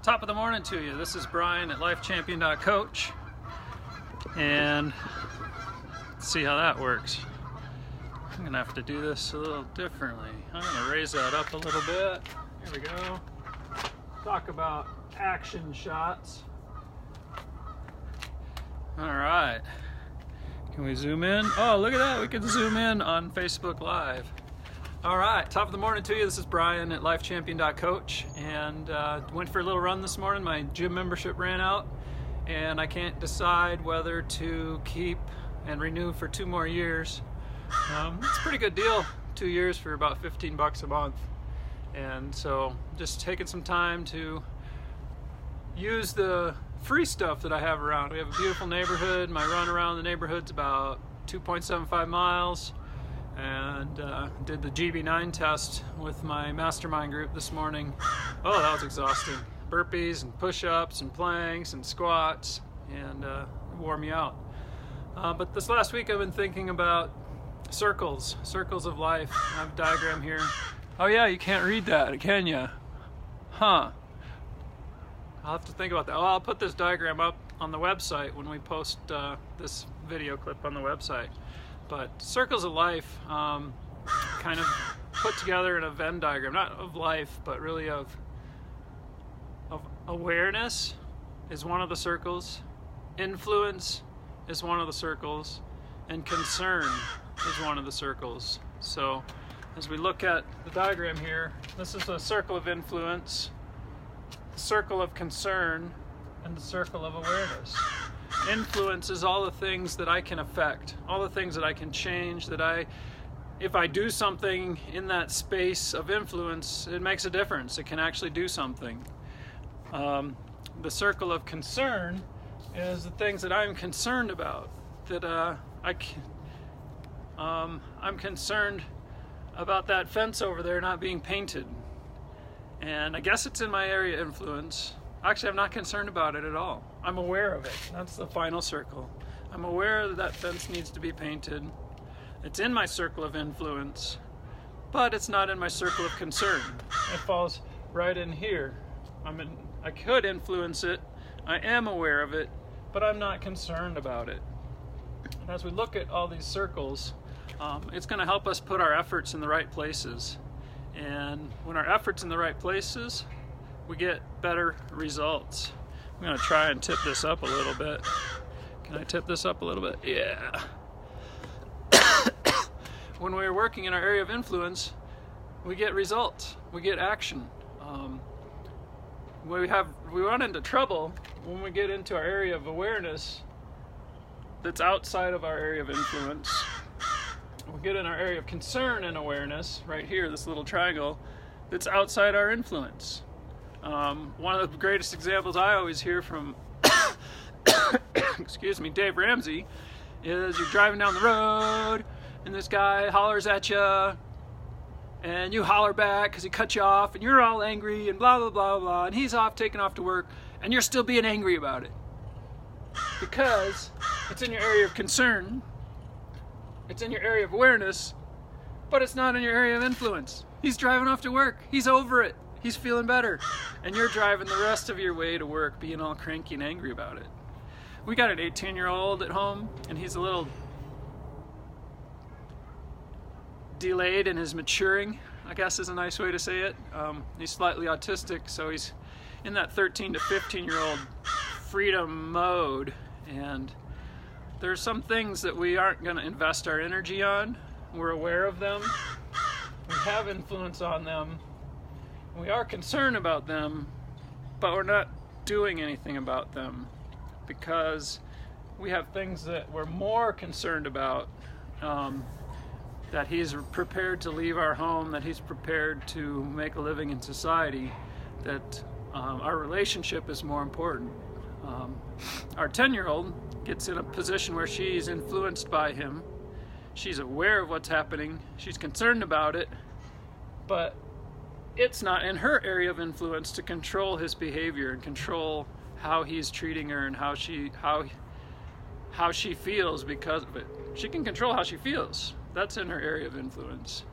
Top of the morning to you. This is Brian at lifechampion.coach, and let's see how that works. I'm gonna have to do this a little differently. I'm gonna raise that up a little bit. Here we go. Talk about action shots. All right. Can we zoom in? Oh, look at that. We can zoom in on Facebook Live. All right, top of the morning to you. This is Brian at lifechampion.coach, and went for a little run this morning. My gym membership ran out, and I can't decide whether to keep and renew for 2 more years. It's a pretty good deal, 2 years for about $15 a month. And so just taking some time to use the free stuff that I have around. We have a beautiful neighborhood. My run around the neighborhood's about 2.75 miles. And did the GB9 test with my mastermind group this morning. Oh, that was exhausting. Burpees and push-ups and planks and squats, and it wore me out. But this last week I've been thinking about circles of life. I have a diagram here. Oh yeah, you can't read that, can you? Huh. I'll have to think about that. Oh, I'll put this diagram up on the website when we post this video clip on the website. But circles of life, kind of put together in a Venn diagram, not of life, but really of awareness is one of the circles, influence is one of the circles, and concern is one of the circles. So as we look at the diagram here, this is a circle of influence, the circle of concern, and the circle of awareness. Influence is all the things that I can affect, all the things that I can change, that if I do something in that space of influence, it makes a difference. It can actually do something. The circle of concern is the things that I'm concerned about, that I'm concerned about that fence over there not being painted. And I guess it's in my area of influence. Actually, I'm not concerned about it at all. I'm aware of it. That's the final circle. I'm aware that that fence needs to be painted. It's in my circle of influence, but it's not in my circle of concern. It falls right in here. I could influence it. I am aware of it, but I'm not concerned about it. And as we look at all these circles, it's going to help us put our efforts in the right places. And when our effort's in the right places, we get better results. I'm going to try and tip this up a little bit. Can I tip this up a little bit? Yeah. When we're working in our area of influence, we get results. We get action. We run into trouble when we get into our area of awareness that's outside of our area of influence. We get in our area of concern and awareness, right here, this little triangle, that's outside our influence. One of the greatest examples I always hear from excuse me, Dave Ramsey, is you're driving down the road and this guy hollers at you and you holler back because he cut you off and you're all angry and blah blah blah blah, and he's taking off to work and you're still being angry about it because it's in your area of concern, it's in your area of awareness, but it's not in your area of influence. He's driving off to work, he's over it, he's feeling better, and you're driving the rest of your way to work being all cranky and angry about it. We got an 18-year-old at home, and he's a little delayed in his maturing, I guess is a nice way to say it. He's slightly autistic, so he's in that 13 to 15-year-old freedom mode, and there's some things that we aren't going to invest our energy on. We're aware of them, we have influence on them, we are concerned about them, but we're not doing anything about them because we have things that we're more concerned about, that he's prepared to leave our home, that he's prepared to make a living in society, that our relationship is more important. Our 10-year-old gets in a position where she's influenced by him. She's aware of what's happening, she's concerned about it, but it's not in her area of influence to control his behavior and control how he's treating her and how she feels because of it. She can control how she feels. That's in her area of influence.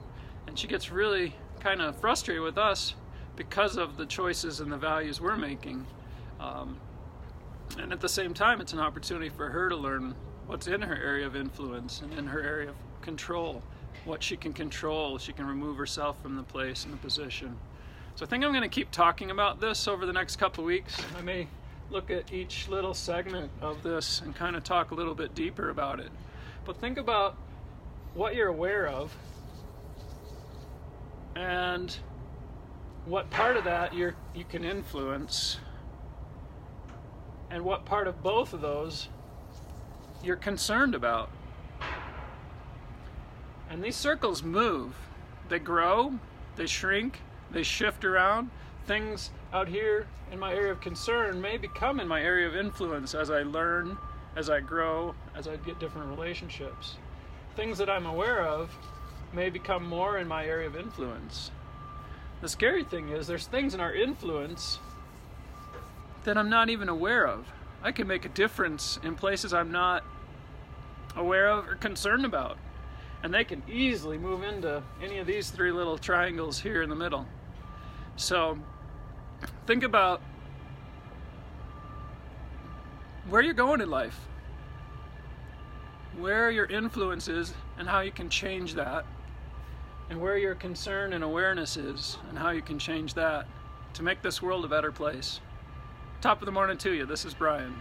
And she gets really kind of frustrated with us because of the choices and the values we're making. And at the same time, it's an opportunity for her to learn what's in her area of influence and in her area of control, what she can control. She can remove herself from the place and the position. So I think I'm going to keep talking about this over the next couple of weeks. I may look at each little segment of this and kind of talk a little bit deeper about it. But think about what you're aware of and what part of that you can influence, and what part of both of those you're concerned about. And these circles move. They grow, they shrink, they shift around. Things out here in my area of concern may become in my area of influence as I learn, as I grow, as I get different relationships. Things that I'm aware of may become more in my area of influence. The scary thing is there's things in our influence that I'm not even aware of. I can make a difference in places I'm not aware of or concerned about. And they can easily move into any of these three little triangles here in the middle. So think about where you're going in life, where your influence is and how you can change that, and where your concern and awareness is and how you can change that to make this world a better place. Top of the morning to you. This is Brian.